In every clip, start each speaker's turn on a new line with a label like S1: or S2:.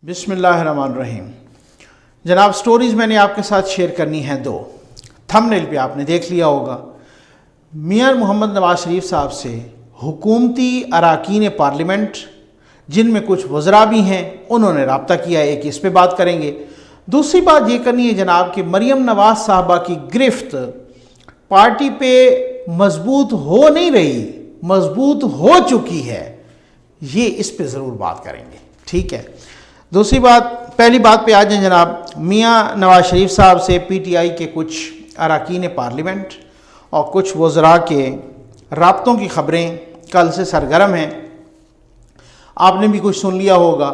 S1: بسم اللہ الرحمن الرحیم۔ جناب سٹوریز میں نے آپ کے ساتھ شیئر کرنی ہیں دو۔ تھمبنیل پہ آپ نے دیکھ لیا ہوگا، میاں محمد نواز شریف صاحب سے حکومتی اراکین پارلیمنٹ جن میں کچھ وزراء بھی ہیں انہوں نے رابطہ کیا ہے، ایک اس پہ بات کریں گے۔ دوسری بات یہ کرنی ہے جناب کہ مریم نواز صاحبہ کی گرفت پارٹی پہ مضبوط ہو نہیں رہی، مضبوط ہو چکی ہے، یہ اس پہ ضرور بات کریں گے، ٹھیک ہے۔ دوسری بات، پہلی بات پہ آ جائیں جناب، میاں نواز شریف صاحب سے پی ٹی آئی کے کچھ اراکین پارلیمنٹ اور کچھ وزراء کے رابطوں کی خبریں کل سے سرگرم ہیں، آپ نے بھی کچھ سن لیا ہوگا۔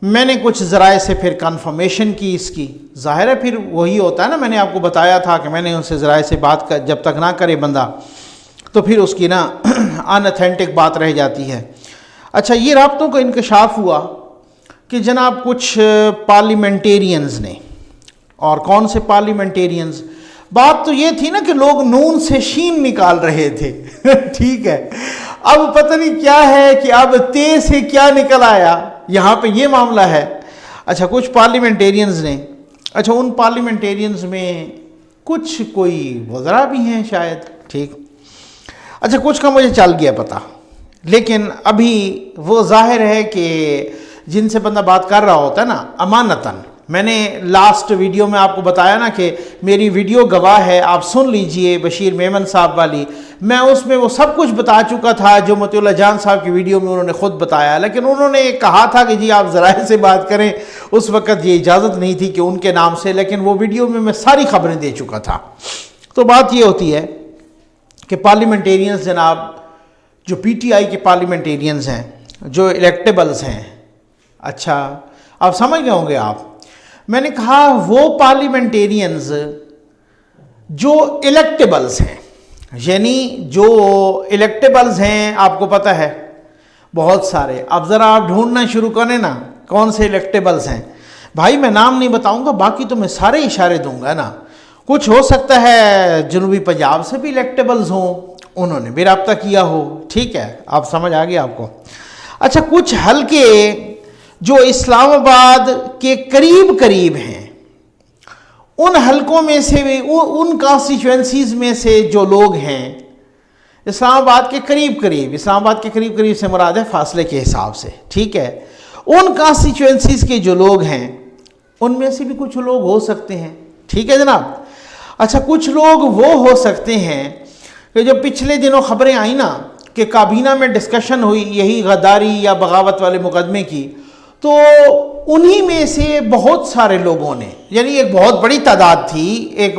S1: میں نے کچھ ذرائع سے پھر کنفرمیشن کی اس کی، ظاہر ہے پھر وہی ہوتا ہے نا، میں نے آپ کو بتایا تھا کہ میں نے ان سے ذرائع سے بات جب تک نہ کرے بندہ تو پھر اس کی نا ان اتھینٹک بات رہ جاتی ہے۔ اچھا، یہ رابطوں کا انکشاف ہوا کہ جناب کچھ پارلیمنٹیرینز نے، اور کون سے پارلیمنٹیرینز، بات تو یہ تھی نا کہ لوگ نون سے شین نکال رہے تھے ٹھیک ہے، اب پتہ نہیں کیا ہے کہ اب تے سے کیا نکل آیا، یہاں پہ یہ معاملہ ہے۔ اچھا، کچھ پارلیمنٹیرینز نے، اچھا ان پارلیمنٹیرینز میں کچھ کوئی وزراء بھی ہیں شاید، ٹھیک، اچھا کچھ کا مجھے چل گیا پتہ، لیکن ابھی وہ ظاہر ہے کہ جن سے بندہ بات کر رہا ہوتا ہے نا امانتاً، میں نے لاسٹ ویڈیو میں آپ کو بتایا نا کہ میری ویڈیو گواہ ہے، آپ سن لیجئے بشیر میمن صاحب والی، میں اس میں وہ سب کچھ بتا چکا تھا جو مطیع اللہ جان صاحب کی ویڈیو میں انہوں نے خود بتایا، لیکن انہوں نے کہا تھا کہ جی آپ ذرائع سے بات کریں، اس وقت یہ اجازت نہیں تھی کہ ان کے نام سے، لیکن وہ ویڈیو میں ساری خبریں دے چکا تھا۔ تو بات یہ ہوتی ہے کہ پارلیمنٹیرینز جناب، جو پی ٹی آئی کے پارلیمنٹیرینز ہیں، جو الیکٹیبلز ہیں، اچھا اب سمجھ گئے ہوں گے آپ، میں نے کہا وہ پارلیمنٹیرینز جو الیکٹیبلز ہیں، یعنی جو الیکٹیبلز ہیں، آپ کو پتہ ہے بہت سارے، اب ذرا آپ ڈھونڈنا شروع کریں نا کون سے الیکٹیبلز ہیں، بھائی میں نام نہیں بتاؤں گا، باقی تو میں سارے اشارے دوں گا نا، کچھ ہو سکتا ہے جنوبی پنجاب سے بھی الیکٹیبلز ہوں، انہوں نے بھی رابطہ کیا ہو، ٹھیک ہے، آپ سمجھ آ گیا آپ کو۔ اچھا کچھ حلقے جو اسلام آباد کے قریب ہیں، ان حلقوں میں سے ان کانسٹیچوئنسیز میں سے جو لوگ ہیں اسلام آباد کے قریب، اسلام آباد کے قریب سے مراد ہے فاصلے کے حساب سے، ٹھیک ہے، ان کانسٹیچوئنسیز کے جو لوگ ہیں ان میں سے بھی کچھ لوگ ہو سکتے ہیں، ٹھیک ہے جناب۔ اچھا کچھ لوگ وہ ہو سکتے ہیں کہ جو پچھلے دنوں خبریں آئیں نا کہ کابینہ میں ڈسکشن ہوئی یہی غداری یا بغاوت والے مقدمے کی، تو انہی میں سے بہت سارے لوگوں نے، یعنی ایک بہت بڑی تعداد تھی، ایک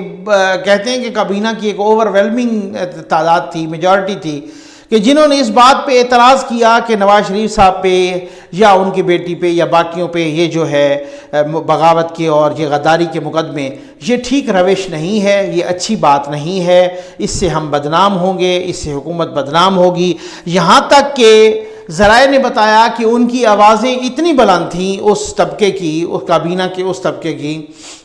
S1: کہتے ہیں کہ کابینہ کی ایک اوور ویلمنگ تعداد تھی، میجارٹی تھی، کہ جنہوں نے اس بات پہ اعتراض کیا کہ نواز شریف صاحب پہ یا ان کی بیٹی پہ یا باقیوں پہ یہ جو ہے بغاوت کے اور یہ غداری کے مقدمے، یہ ٹھیک روش نہیں ہے، یہ اچھی بات نہیں ہے، اس سے ہم بدنام ہوں گے، اس سے حکومت بدنام ہوگی، یہاں تک کہ ذرائع نے بتایا کہ ان کی آوازیں اتنی بلند تھیں، اس طبقے کی، اس کابینہ کے اس طبقے کی،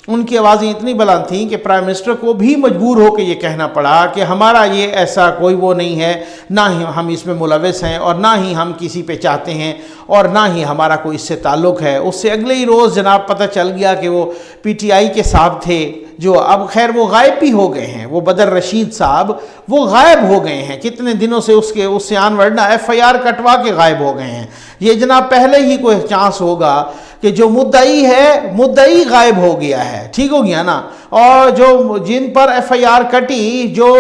S1: ان کی آوازیں اتنی بلند تھیں کہ پرائم منسٹر کو بھی مجبور ہو کے یہ کہنا پڑا کہ ہمارا یہ ایسا کوئی وہ نہیں ہے، نہ ہی ہم اس میں ملوث ہیں اور نہ ہی ہم کسی پہ چاہتے ہیں اور نہ ہی ہمارا کوئی اس سے تعلق ہے۔ اس سے اگلے ہی روز جناب پتہ چل گیا کہ وہ پی ٹی آئی کے صاحب تھے، جو اب خیر وہ غائب بھی ہو گئے ہیں، وہ بدر رشید صاحب وہ غائب ہو گئے ہیں کتنے دنوں سے، اس سے آن ورنہ ایف آئی آر کٹوا کے غائب ہو گئے ہیں۔ یہ جناب پہلے ہی کوئی چانس ہوگا کہ جو مدعی ہے، مدعی غائب ہو گیا ہے، ٹھیک ہو گیا نا، اور جو جن پر ایف آئی آر کٹی، جو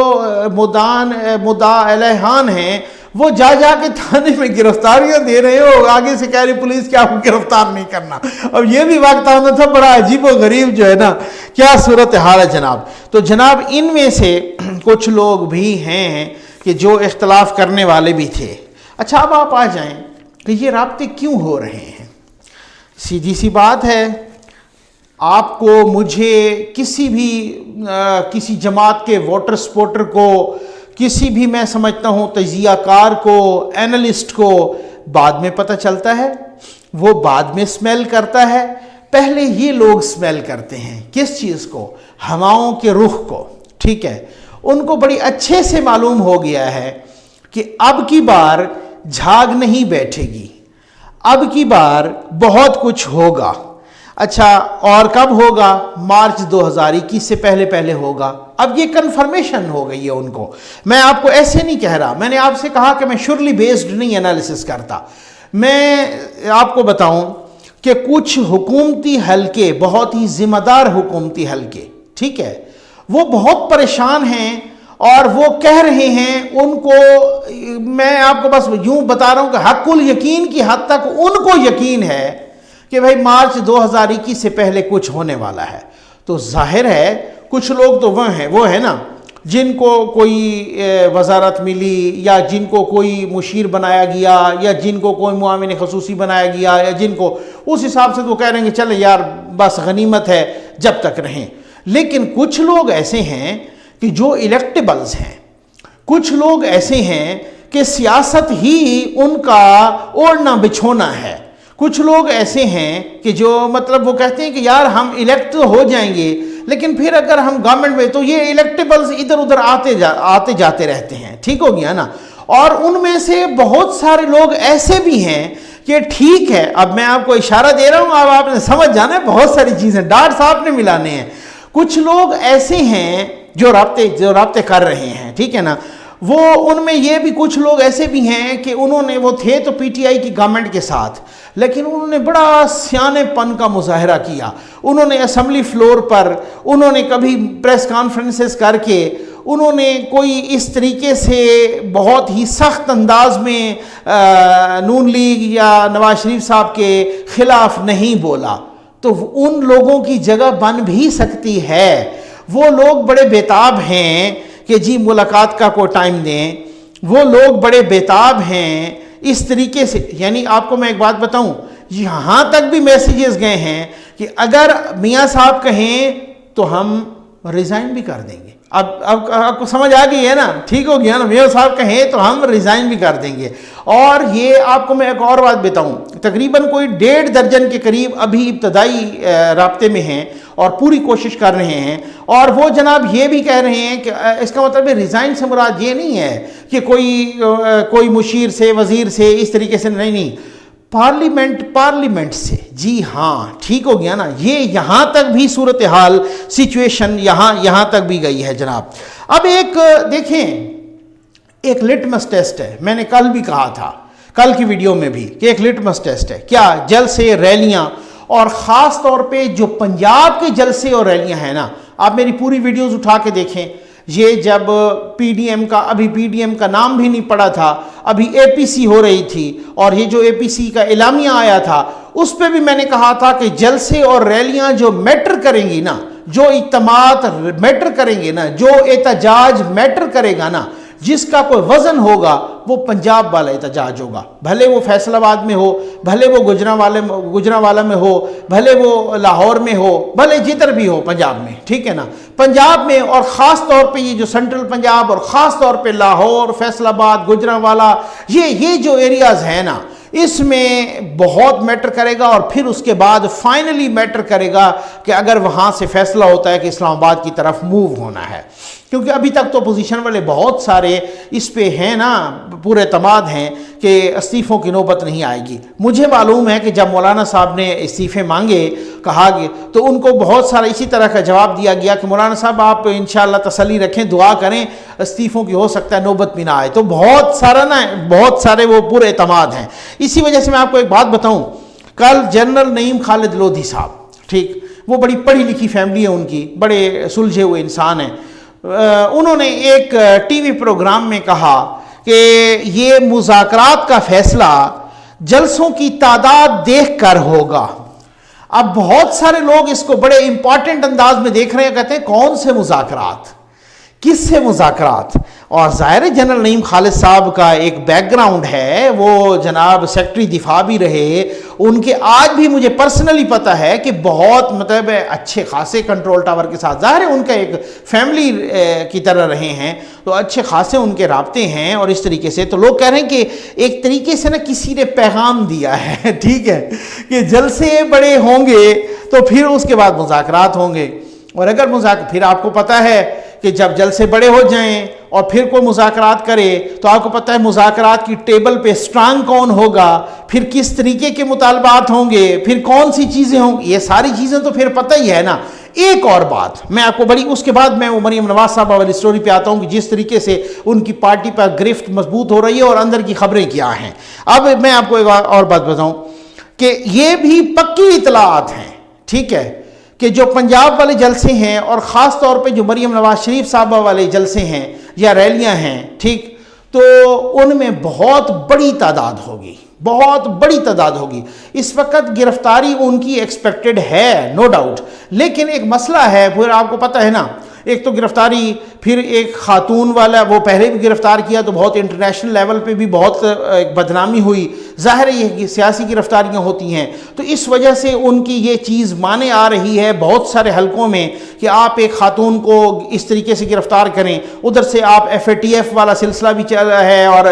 S1: مدعا الیہان ہیں، وہ جا کے تھانے میں گرفتاریاں دے رہے ہو، آگے سے کہہ رہی پولیس کیا گرفتار نہیں کرنا۔ اب یہ بھی وقت آنا تھا، بڑا عجیب و غریب جو ہے نا، کیا صورتحال ہے جناب۔ تو جناب ان میں سے کچھ لوگ بھی ہیں کہ جو اختلاف کرنے والے بھی تھے۔ اچھا اب آپ آ جائیں کہ یہ رابطے کیوں ہو رہے ہیں۔ سیدھی سی بات ہے، آپ کو، مجھے، کسی جماعت کے ووٹر سپورٹر کو، کسی بھی میں سمجھتا ہوں تجزیہ کار کو، اینالسٹ کو بعد میں پتہ چلتا ہے، وہ بعد میں سمیل کرتا ہے، پہلے یہ لوگ سمیل کرتے ہیں کس چیز کو؟ ہواؤں کے رخ کو، ٹھیک ہے، ان کو بڑی اچھے سے معلوم ہو گیا ہے کہ اب کی بار جھاگ نہیں بیٹھے گی، اب کی بار بہت کچھ ہوگا. اچھا اور کب ہوگا؟ مارچ 2021 سے پہلے ہوگا. اب یہ کنفرمیشن ہو گئی ہے ان کو. میں آپ کو ایسے نہیں کہہ رہا، میں نے آپ سے کہا کہ میں شورلی بیسڈ نہیں انالیسس کرتا. میں آپ کو بتاؤں کہ کچھ حکومتی حلقے، بہت ہی ذمہ دار حکومتی حلقے، ٹھیک ہے، وہ بہت پریشان ہیں اور وہ کہہ رہے ہیں، ان کو میں آپ کو بس یوں بتا رہا ہوں کہ حق الیقین کی حد تک ان کو یقین ہے کہ بھائی مارچ 2021 سے پہلے کچھ ہونے والا ہے. تو ظاہر ہے کچھ لوگ تو وہ ہیں نا جن کو کوئی وزارت ملی، یا جن کو کوئی مشیر بنایا گیا، یا جن کو کوئی معاون خصوصی بنایا گیا، یا جن کو اس حساب سے تو کہہ رہے ہیں کہ چلے یار بس غنیمت ہے جب تک رہیں. لیکن کچھ لوگ ایسے ہیں کہ جو الیکٹیبلز ہیں، کچھ لوگ ایسے ہیں کہ سیاست ہی ان کا اوڑھنا بچھونا ہے. کچھ لوگ ایسے ہیں کہ جو مطلب وہ کہتے ہیں کہ یار ہم الیکٹ ہو جائیں گے، لیکن پھر اگر ہم گورنمنٹ میں، تو یہ الیکٹیبلز ادھر ادھر آتے جاتے رہتے ہیں. ٹھیک ہو گیا نا؟ اور ان میں سے بہت سارے لوگ ایسے بھی ہیں کہ ٹھیک ہے، اب میں آپ کو اشارہ دے رہا ہوں، اب آپ نے سمجھ جانا ہے، بہت ساری چیزیں ڈاٹس آپ نے ملانے ہیں. کچھ لوگ ایسے ہیں جو رابطے کر رہے ہیں، ٹھیک ہے نا. وہ ان میں یہ بھی کچھ لوگ ایسے بھی ہیں کہ انہوں نے، وہ تھے تو پی ٹی آئی کی گورنمنٹ کے ساتھ، لیکن انہوں نے بڑا سیانے پن کا مظاہرہ کیا. انہوں نے اسمبلی فلور پر، انہوں نے کبھی پریس کانفرنسز کر کے، انہوں نے کوئی اس طریقے سے بہت ہی سخت انداز میں نون لیگ یا نواز شریف صاحب کے خلاف نہیں بولا. تو ان لوگوں کی جگہ بن بھی سکتی ہے. وہ لوگ بڑے بیتاب ہیں کہ جی ملاقات کا کوئی ٹائم دیں. وہ لوگ بڑے بیتاب ہیں اس طریقے سے. یعنی آپ کو میں ایک بات بتاؤں، یہاں تک بھی میسیجز گئے ہیں کہ اگر میاں صاحب کہیں تو ہم ریزائن بھی کر دیں گے. اب آپ کو سمجھ آ گئی ہے نا؟ ٹھیک ہو گیا نا؟ میاں صاحب کہیں تو ہم ریزائن بھی کر دیں گے. اور یہ آپ کو میں ایک اور بات بتاؤں، تقریباً کوئی 1.5 درجن کے قریب ابھی ابتدائی رابطے میں ہیں اور پوری کوشش کر رہے ہیں. اور وہ جناب یہ بھی کہہ رہے ہیں کہ اس کا مطلب ہے ریزائن سے مراد یہ نہیں ہے کہ کوئی مشیر سے، وزیر سے اس طریقے سے، نہیں، پارلیمنٹ سے. جی ہاں، ٹھیک ہو گیا نا؟ یہ یہاں تک بھی صورتحال، سچویشن یہاں تک بھی گئی ہے جناب. اب ایک دیکھیں، ایک لٹمس ٹیسٹ ہے. میں نے کل بھی کہا تھا، کل کی ویڈیو میں بھی، کہ ایک لٹمس ٹیسٹ ہے. کیا؟ جلسے، ریلیاں، اور خاص طور پہ جو پنجاب کے جلسے اور ریلیاں ہیں نا. آپ میری پوری ویڈیوز اٹھا کے دیکھیں. یہ جب پی ڈی ایم کا نام بھی نہیں پڑا تھا، ابھی اے پی سی ہو رہی تھی، اور یہ جو اے پی سی کا اعلامیہ آیا تھا اس پہ بھی میں نے کہا تھا کہ جلسے اور ریلیاں جو میٹر کریں گی نا، جو اجتماعات میٹر کریں گے نا، جو احتجاج میٹر کرے گا نا، جس کا کوئی وزن ہوگا، وہ پنجاب والا احتجاج ہوگا. بھلے وہ فیصل آباد میں ہو، بھلے وہ گجرانوالہ میں ہو، بھلے وہ لاہور میں ہو، بھلے جدھر بھی ہو پنجاب میں. ٹھیک ہے نا؟ پنجاب میں، اور خاص طور پہ یہ جو سینٹرل پنجاب، اور خاص طور پہ لاہور، فیصل آباد، گجرانوالہ، یہ جو ایریاز ہیں نا، اس میں بہت میٹر کرے گا. اور پھر اس کے بعد فائنلی میٹر کرے گا کہ اگر وہاں سے فیصلہ ہوتا ہے کہ اسلام آباد کی طرف موو ہونا ہے. کیونکہ ابھی تک تو اپوزیشن والے بہت سارے اس پہ ہیں نا، پورے اعتماد ہیں کہ استعفوں کی نوبت نہیں آئے گی. مجھے معلوم ہے کہ جب مولانا صاحب نے استعفے مانگے، کہا گیا، تو ان کو بہت سارا اسی طرح کا جواب دیا گیا کہ مولانا صاحب آپ انشاءاللہ تسلی رکھیں، دعا کریں، استعفوں کی ہو سکتا ہے نوبت بھی نہ آئے. تو بہت سارے وہ پورے اعتماد ہیں. اسی وجہ سے میں آپ کو ایک بات بتاؤں، کل جنرل نعیم خالد لودھی صاحب، ٹھیک، وہ بڑی پڑھی لکھی فیملی ہے ان کی، بڑے سلجھے ہوئے انسان ہیں. انہوں نے ایک ٹی وی پروگرام میں کہا کہ یہ مذاکرات کا فیصلہ جلسوں کی تعداد دیکھ کر ہوگا. اب بہت سارے لوگ اس کو بڑے امپورٹنٹ انداز میں دیکھ رہے ہیں، کہتے ہیں کون سے مذاکرات، کس سے مذاکرات؟ اور ظاہر جنرل نعیم خالد صاحب کا ایک بیک گراؤنڈ ہے، وہ جناب سیکٹری دفاع بھی رہے. ان کے آج بھی مجھے پرسنلی پتہ ہے کہ بہت مطلب اچھے خاصے کنٹرول ٹاور کے ساتھ، ظاہر ہے ان کا ایک فیملی کی طرح رہے ہیں، تو اچھے خاصے ان کے رابطے ہیں. اور اس طریقے سے تو لوگ کہہ رہے ہیں کہ ایک طریقے سے نا کسی نے پیغام دیا ہے، ٹھیک ہے، کہ جلسے بڑے ہوں گے تو پھر اس کے بعد مذاکرات ہوں گے. اور اگر پھر آپ کو پتہ ہے کہ جب جلسے بڑے ہو جائیں اور پھر کوئی مذاکرات کرے تو آپ کو پتہ ہے مذاکرات کی ٹیبل پہ سٹرانگ کون ہوگا، پھر کس طریقے کے مطالبات ہوں گے، پھر کون سی چیزیں ہوں گی، یہ ساری چیزیں تو پھر پتہ ہی ہے نا۔ ایک اور بات میں آپ کو اس کے بعد میں مریم نواز صاحبہ والی سٹوری پہ آتا ہوں کہ جس طریقے سے ان کی پارٹی پر گرفت مضبوط ہو رہی ہے اور اندر کی خبریں کیا ہیں۔ اب میں آپ کو ایک اور بات بتاؤں کہ یہ بھی پکی اطلاعات ہیں، ٹھیک ہے، کہ جو پنجاب والے جلسے ہیں اور خاص طور پہ جو مریم نواز شریف صاحبہ والے جلسے ہیں یا ریلیاں ہیں، ٹھیک، تو ان میں بہت بڑی تعداد ہوگی، بہت بڑی تعداد ہوگی۔ اس وقت گرفتاری ان کی ایکسپیکٹڈ ہے، نو ڈاؤٹ، لیکن ایک مسئلہ ہے، پھر آپ کو پتہ ہے نا، ایک تو گرفتاری، پھر ایک خاتون والا وہ پہلے بھی گرفتار کیا تو بہت انٹرنیشنل لیول پہ بھی بہت بدنامی ہوئی، ظاہر ہے یہ سیاسی گرفتاریاں ہوتی ہیں، تو اس وجہ سے ان کی یہ چیز مانے آ رہی ہے بہت سارے حلقوں میں کہ آپ ایک خاتون کو اس طریقے سے گرفتار کریں۔ ادھر سے آپ FATF والا سلسلہ بھی چل رہا ہے اور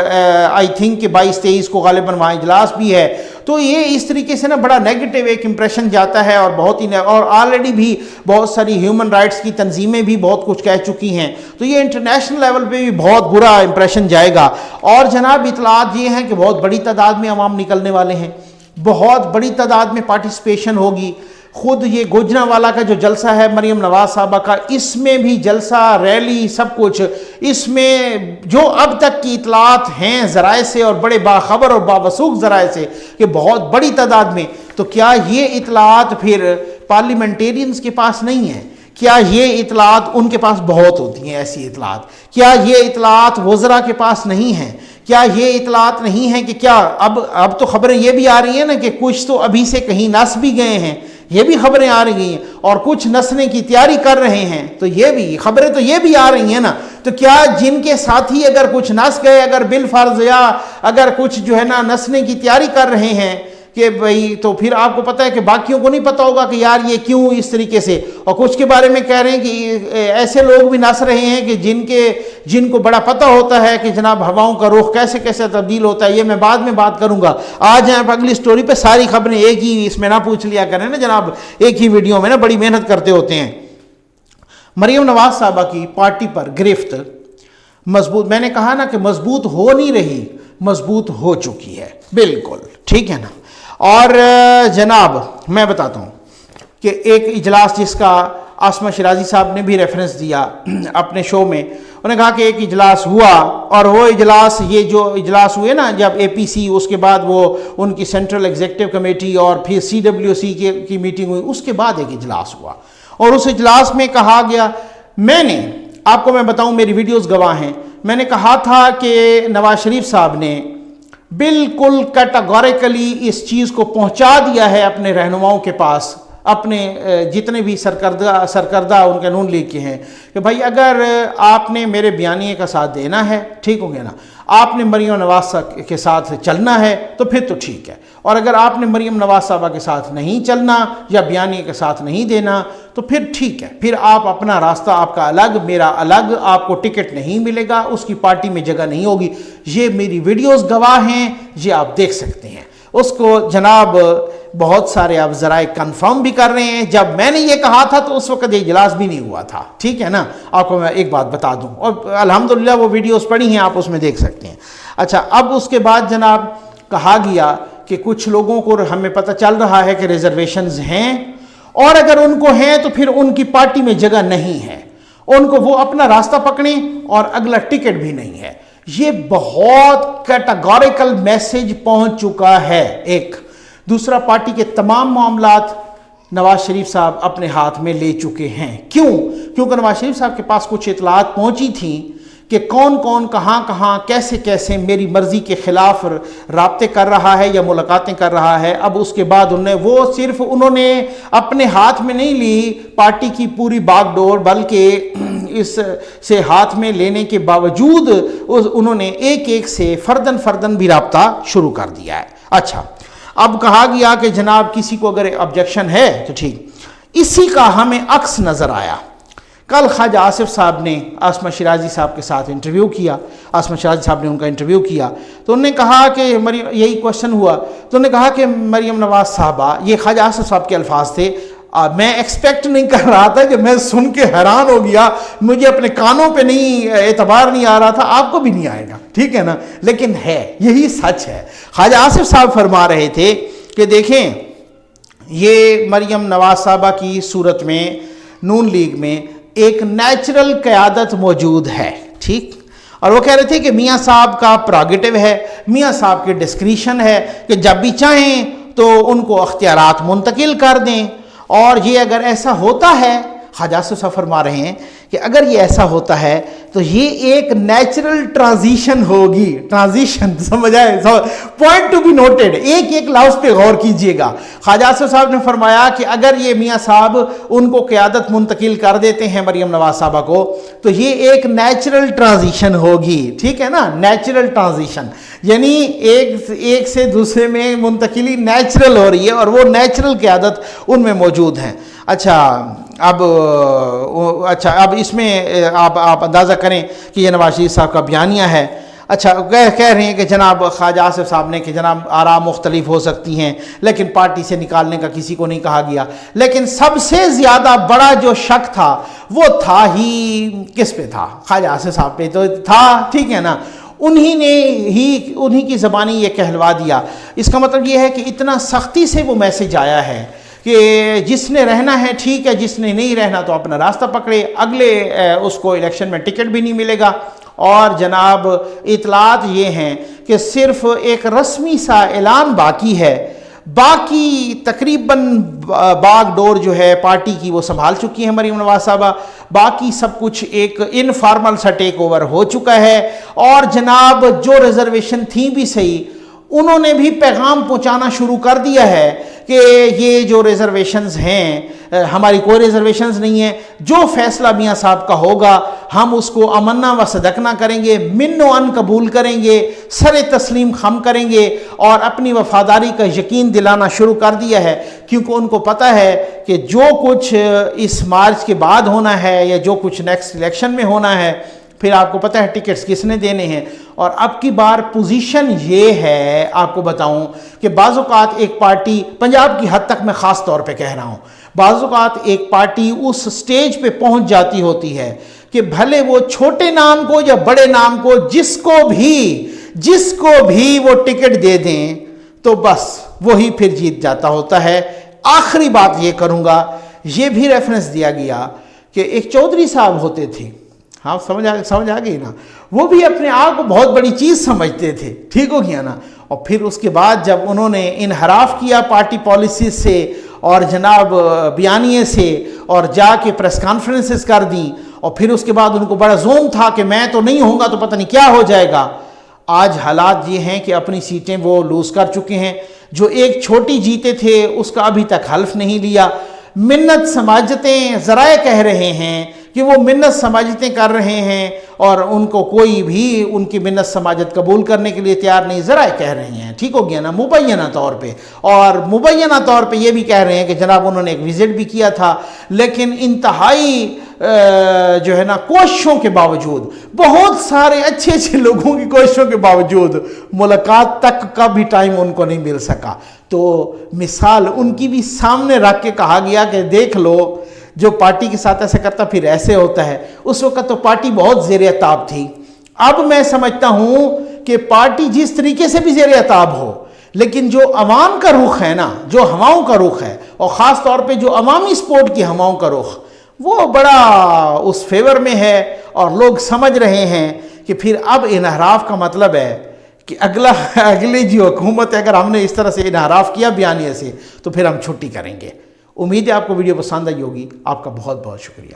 S1: آئی تھنک کہ 22-23 کو غالباً وہاں اجلاس بھی ہے، تو یہ اس طریقے سے نا بڑا نیگیٹو ایک امپریشن جاتا ہے اور بہت ہی اور آلریڈی بھی بہت ساری ہیومن رائٹس کی تنظیمیں بھی بہت کچھ کہہ چکی ہیں، تو یہ انٹرنیشنل لیول پہ بھی بہت برا امپریشن جائے گا۔ اور جناب اطلاعات یہ ہیں کہ بہت بڑی تعداد میں عوام نکلنے والے ہیں، بہت بڑی تعداد میں پارٹیسپیشن ہوگی۔ خود یہ گوجرانوالہ کا جو جلسہ ہے مریم نواز صاحبہ کا، اس میں بھی جلسہ، ریلی، سب کچھ، اس میں جو اب تک کی اطلاعات ہیں ذرائع سے اور بڑے باخبر اور باوثوق ذرائع سے کہ بہت بڑی تعداد میں، تو کیا یہ اطلاعات پھر پارلیمنٹیرینز کے پاس نہیں ہیں؟ کیا یہ اطلاعات ان کے پاس بہت ہوتی ہیں ایسی اطلاعات؟ کیا یہ اطلاعات وزراء کے پاس نہیں ہیں؟ کیا یہ اطلاعات نہیں ہیں کہ کیا اب تو خبریں یہ بھی آ رہی ہیں نا کہ کچھ تو ابھی سے کہیں نس بھی گئے ہیں، یہ بھی خبریں آ رہی ہیں، اور کچھ نسنے کی تیاری کر رہے ہیں، تو یہ بھی خبریں تو یہ بھی آ رہی ہیں نا، تو کیا جن کے ساتھی اگر کچھ نس گئے، اگر بالفرض یا اگر کچھ جو ہے نا نسنے کی تیاری کر رہے ہیں کہ بھئی، تو پھر آپ کو پتہ ہے کہ باقیوں کو نہیں پتہ ہوگا کہ یار یہ کیوں اس طریقے سے، اور کچھ کے بارے میں کہہ رہے ہیں کہ ایسے لوگ بھی نس رہے ہیں کہ جن کو بڑا پتہ ہوتا ہے کہ جناب ہواؤں کا رخ کیسے کیسے تبدیل ہوتا ہے۔ یہ میں بعد میں بات کروں گا، آج آپ اگلی سٹوری پہ ساری خبریں ایک ہی اس میں نہ پوچھ لیا کریں نا جناب، ایک ہی ویڈیو میں نا بڑی محنت کرتے ہوتے ہیں۔ مریم نواز صاحبہ کی پارٹی پر گرفت مضبوط، میں نے کہا نا کہ مضبوط ہو نہیں رہی، مضبوط ہو چکی ہے، بالکل ٹھیک ہے نا۔ اور جناب میں بتاتا ہوں کہ ایک اجلاس جس کا عاصمہ شیرازی صاحب نے بھی ریفرنس دیا اپنے شو میں، انہوں نے کہا کہ ایک اجلاس ہوا، اور وہ اجلاس، یہ جو اجلاس ہوئے نا جب APC، اس کے بعد وہ ان کی سینٹرل ایگزیکٹو کمیٹی اور پھر CWC کی میٹنگ ہوئی، اس کے بعد ایک اجلاس ہوا، اور اس اجلاس میں کہا گیا، میں نے آپ کو میں بتاؤں میری ویڈیوز گواہ ہیں، میں نے کہا تھا کہ نواز شریف صاحب نے بالکل کیٹاگوریکلی اس چیز کو پہنچا دیا ہے اپنے رہنماؤں کے پاس، اپنے جتنے بھی سرکردہ ان کے نون لیگ کے ہیں، کہ بھائی اگر آپ نے میرے بیانیے کا ساتھ دینا ہے، ٹھیک ہو گیا نا، آپ نے مریم نواز کے ساتھ چلنا ہے تو پھر تو ٹھیک ہے، اور اگر آپ نے مریم نواز صاحبہ کے ساتھ نہیں چلنا یا بیانیے کے ساتھ نہیں دینا تو پھر ٹھیک ہے، پھر آپ اپنا راستہ، آپ کا الگ، میرا الگ، آپ کو ٹکٹ نہیں ملے گا، اس کی پارٹی میں جگہ نہیں ہوگی۔ یہ میری ویڈیوز گواہ ہیں، یہ آپ دیکھ سکتے ہیں۔ اس کو جناب بہت سارے اب ذرائع کنفرم بھی کر رہے ہیں، جب میں نے یہ کہا تھا تو اس وقت یہ اجلاس بھی نہیں ہوا تھا، ٹھیک ہے نا۔ آپ کو میں ایک بات بتا دوں، اور الحمدللہ وہ ویڈیوز پڑی ہیں، آپ اس میں دیکھ سکتے ہیں۔ اچھا، اب اس کے بعد جناب کہا گیا کہ کچھ لوگوں کو ہمیں پتہ چل رہا ہے کہ ریزرویشنز ہیں، اور اگر ان کو ہیں تو پھر ان کی پارٹی میں جگہ نہیں ہے، ان کو وہ اپنا راستہ پکڑیں، اور اگلا ٹکٹ بھی نہیں ہے۔ یہ بہت کیٹاگوریکل میسج پہنچ چکا ہے۔ ایک دوسرا، پارٹی کے تمام معاملات نواز شریف صاحب اپنے ہاتھ میں لے چکے ہیں۔ کیونکہ نواز شریف صاحب کے پاس کچھ اطلاعات پہنچی تھیں کہ کون کون کہاں کیسے کیسے میری مرضی کے خلاف رابطے کر رہا ہے یا ملاقاتیں کر رہا ہے۔ اب اس کے بعد انہوں نے اپنے ہاتھ میں نہیں لی پارٹی کی پوری باغ ڈور، بلکہ اس سے ہاتھ میں لینے کے باوجود انہوں نے ایک سے فردن بھی رابطہ شروع کر دیا ہے۔ اچھا، اب کہا گیا کہ جناب کسی کو اگر آبجیکشن ہے تو ٹھیک۔ اسی کا ہمیں عکس نظر آیا۔ کل خواجہ آصف صاحب نے عاصمہ شیرازی صاحب کے ساتھ انٹرویو کیا، عاصمہ شیرازی صاحب نے ان کا انٹرویو کیا، تو انہوں نے کہا کہ یہی کوشچن ہوا، تو انہوں نے کہا کہ مریم نواز صاحبہ، یہ خواجہ آصف صاحب کے الفاظ تھے، میں ایکسپیکٹ نہیں کر رہا تھا کہ میں سن کے حیران ہو گیا, مجھے اپنے کانوں پہ نہیں اعتبار نہیں آ رہا تھا, آپ کو بھی نہیں آئے گا, ٹھیک ہے نا, لیکن ہے, یہی سچ ہے. خواجہ آصف صاحب فرما رہے تھے کہ دیکھیں یہ مریم نواز صاحبہ کی صورت میں نون لیگ میں ایک نیچرل قیادت موجود ہے, ٹھیک, اور وہ کہہ رہے تھے کہ میاں صاحب کا پراگیٹو ہے, میاں صاحب کے ڈسکریشن ہے کہ جب بھی چاہیں تو ان کو اختیارات منتقل کر دیں, اور یہ اگر ایسا ہوتا ہے, خواجہ آصف صاحب فرما رہے ہیں کہ اگر یہ ایسا ہوتا ہے تو یہ ایک نیچرل ٹرانزیشن ہوگی. ٹرانزیشن سمجھ آئے, پوائنٹ ٹو بی نوٹڈ, ایک لفظ پہ غور کیجئے گا. خواجہ آصف صاحب نے فرمایا کہ اگر یہ میاں صاحب ان کو قیادت منتقل کر دیتے ہیں مریم نواز صاحبہ کو, تو یہ ایک نیچرل ٹرانزیشن ہوگی, ٹھیک ہے نا, نیچرل ٹرانزیشن یعنی ایک سے دوسرے میں منتقلی نیچرل ہو رہی ہے, اور وہ نیچرل قیادت ان میں موجود ہیں. اچھا اب اس میں آپ اندازہ کریں کہ یہ نواز شریف صاحب کا بیانیہ ہے. اچھا کہہ رہے ہیں کہ جناب خواجہ آصف صاحب نے کہ جناب آراء مختلف ہو سکتی ہیں لیکن پارٹی سے نکالنے کا کسی کو نہیں کہا گیا, لیکن سب سے زیادہ بڑا جو شک تھا وہ تھا ہی کس پہ تھا, خواجہ آصف صاحب پہ تو تھا, ٹھیک ہے نا, انہی کی زبانی یہ کہلوا دیا. اس کا مطلب یہ ہے کہ اتنا سختی سے وہ میسج آیا ہے کہ جس نے رہنا ہے ٹھیک ہے, جس نے نہیں رہنا تو اپنا راستہ پکڑے, اگلے اس کو الیکشن میں ٹکٹ بھی نہیں ملے گا. اور جناب اطلاعات یہ ہیں کہ صرف ایک رسمی سا اعلان باقی ہے, باقی تقریباً باغ ڈور جو ہے پارٹی کی وہ سنبھال چکی ہیں مریم نواز صاحبہ, باقی سب کچھ ایک انفارمل سا ٹیک اوور ہو چکا ہے. اور جناب جو ریزرویشن تھیں بھی صحیح, انہوں نے بھی پیغام پہنچانا شروع کر دیا ہے کہ یہ جو ریزرویشنز ہیں, ہماری کوئی ریزرویشنز نہیں ہیں, جو فیصلہ میاں صاحب کا ہوگا ہم اس کو امنا و صدقنا کریں گے, من و ان قبول کریں گے, سر تسلیم خم کریں گے, اور اپنی وفاداری کا یقین دلانا شروع کر دیا ہے. کیونکہ ان کو پتہ ہے کہ جو کچھ اس مارچ کے بعد ہونا ہے یا جو کچھ نیکسٹ الیکشن میں ہونا ہے, پھر آپ کو پتہ ہے ٹکٹس کس نے دینے ہیں. اور اب کی بار پوزیشن یہ ہے, آپ کو بتاؤں کہ بعض اوقات ایک پارٹی, پنجاب کی حد تک میں خاص طور پہ کہہ رہا ہوں, بعض اوقات ایک پارٹی اس سٹیج پہ پہنچ جاتی ہوتی ہے کہ بھلے وہ چھوٹے نام کو یا بڑے نام کو جس کو بھی وہ ٹکٹ دے دیں تو بس وہی پھر جیت جاتا ہوتا ہے. آخری بات یہ کروں گا, یہ بھی ریفرنس دیا گیا کہ ایک چودھری صاحب ہوتے تھے, ہاں سمجھ آ گئی نا, وہ بھی اپنے آپ کو بہت بڑی چیز سمجھتے تھے, ٹھیک ہو گیا نا, اور پھر اس کے بعد جب انہوں نے انحراف کیا پارٹی پالیسیز سے اور جناب بیانیے سے, اور جا کے پریس کانفرنسز کر دیں, اور پھر اس کے بعد ان کو بڑا زوم تھا کہ میں تو نہیں ہوں گا تو پتہ نہیں کیا ہو جائے گا. آج حالات یہ ہیں کہ اپنی سیٹیں وہ لوز کر چکے ہیں. جو ایک چھوٹی جیتے تھے اس کا ابھی تک حلف نہیں لیا. منت سماجتیں ذرائع کہہ رہے ہیں کہ وہ منت سماجتیں کر رہے ہیں, اور ان کو کوئی بھی ان کی منت سماجت قبول کرنے کے لیے تیار نہیں, ذرائع کہہ رہے ہیں, ٹھیک ہو گیا نا, مبینہ طور پہ. اور مبینہ طور پہ یہ بھی کہہ رہے ہیں کہ جناب انہوں نے ایک وزٹ بھی کیا تھا, لیکن انتہائی جو ہے نا کوششوں کے باوجود, بہت سارے اچھے لوگوں کی کوششوں کے باوجود ملاقات تک کا بھی ٹائم ان کو نہیں مل سکا. تو مثال ان کی بھی سامنے رکھ کے کہا گیا کہ دیکھ لو, جو پارٹی کے ساتھ ایسا کرتا پھر ایسے ہوتا ہے. اس وقت تو پارٹی بہت زیر عتاب تھی. اب میں سمجھتا ہوں کہ پارٹی جس طریقے سے بھی زیر عتاب ہو, لیکن جو عوام کا رخ ہے نا, جو ہواؤں کا رخ ہے, اور خاص طور پہ جو عوامی سپورٹ کی ہواؤں کا رخ, وہ بڑا اس فیور میں ہے. اور لوگ سمجھ رہے ہیں کہ پھر اب انحراف کا مطلب ہے کہ اگلی جو حکومت ہے, اگر ہم نے اس طرح سے انحراف کیا بیانیے سے, تو پھر ہم چھٹی کریں گے. امید ہے آپ کو ویڈیو پسند آئی ہوگی. آپ کا بہت بہت شکریہ.